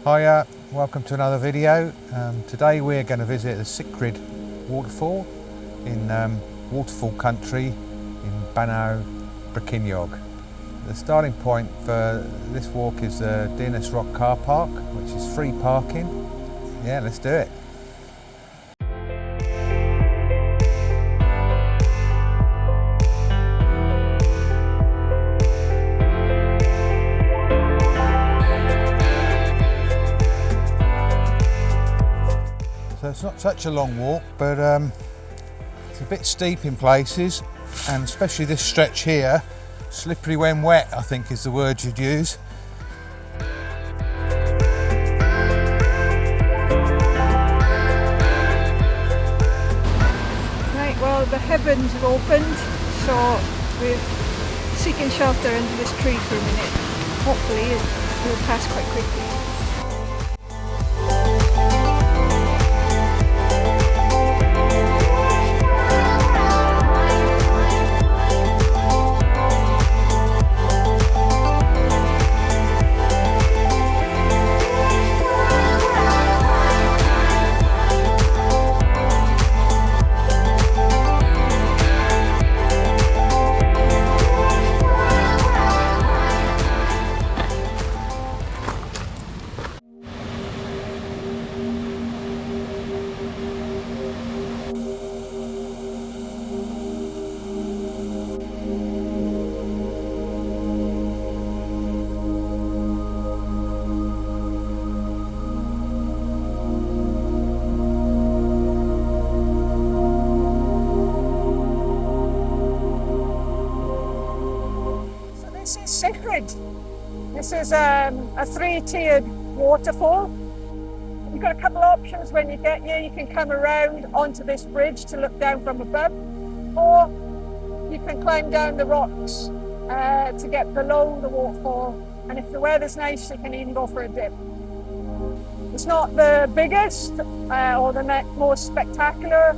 Hiya, welcome to another video. Today we're going to visit the Sychryd Waterfall in Waterfall Country in Bannau Brycheiniog. The starting point for this walk is the Dinas Rock car park, which is free parking. Yeah, let's do it. So it's not such a long walk, but it's a bit steep in places, and especially this stretch here, slippery when wet, I think is the word you'd use. Right, well the heavens have opened, so we're seeking shelter under this tree for a minute. Hopefully it will pass quite quickly. This is Sychryd. This is a three-tiered waterfall. You've got a couple of options when you get here. You can come around onto this bridge to look down from above, or you can climb down the rocks to get below the waterfall. And if the weather's nice, you can even go for a dip. It's not the biggest or the most spectacular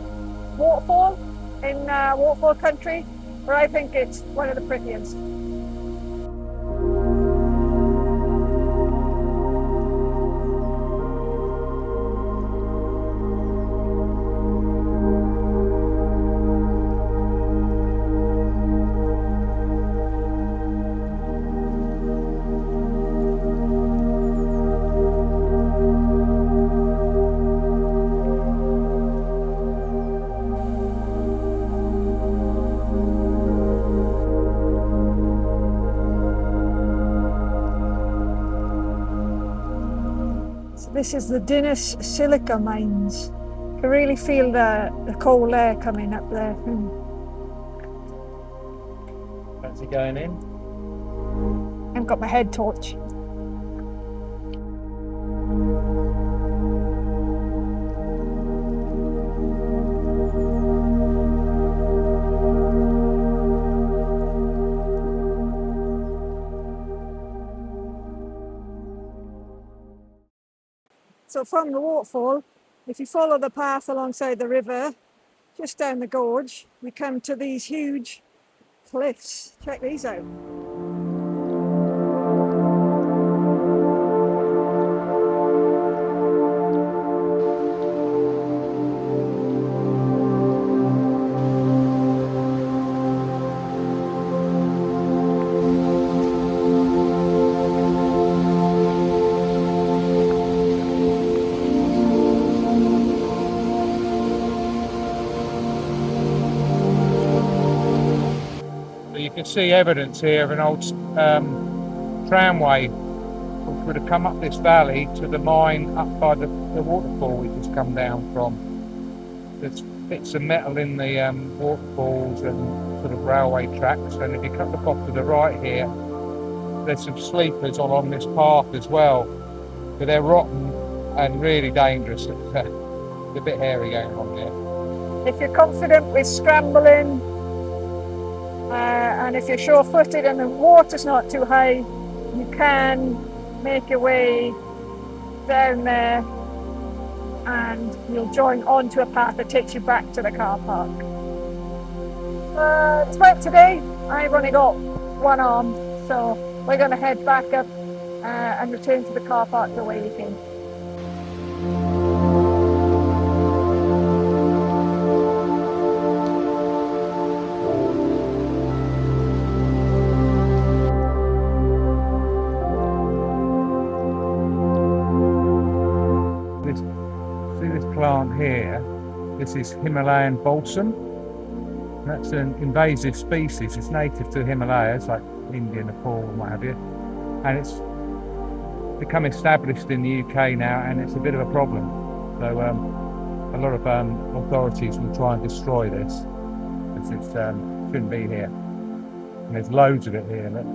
waterfall in Waterfall Country, but I think it's one of the prettiest. This is the Dinas Silica mines. You can really feel the coal air coming up there. Fancy going in? I've got my head torch. So from the waterfall, if you follow the path alongside the river, just down the gorge, we come to these huge cliffs. Check these out. You can see evidence here of an old tramway which would have come up this valley to the mine up by the waterfall we just come down from. There's bits of metal in the waterfalls and sort of railway tracks, and if you cut the off to the right here, there's some sleepers along this path as well, but they're rotten and really dangerous. It's a bit hairy going on there. If you're confident with scrambling, and if you're sure-footed and the water's not too high, you can make your way down there and you'll join onto a path that takes you back to the car park. It's wet today. I've only got one arm, so we're going to head back up and return to the car park the way you came. See this plant here? This is Himalayan balsam. That's an invasive species. It's native to the Himalayas, like India, Nepal, and what have you. And it's become established in the UK now, and it's a bit of a problem. So a lot of authorities will try and destroy this, as it shouldn't be here. And there's loads of it here. Look.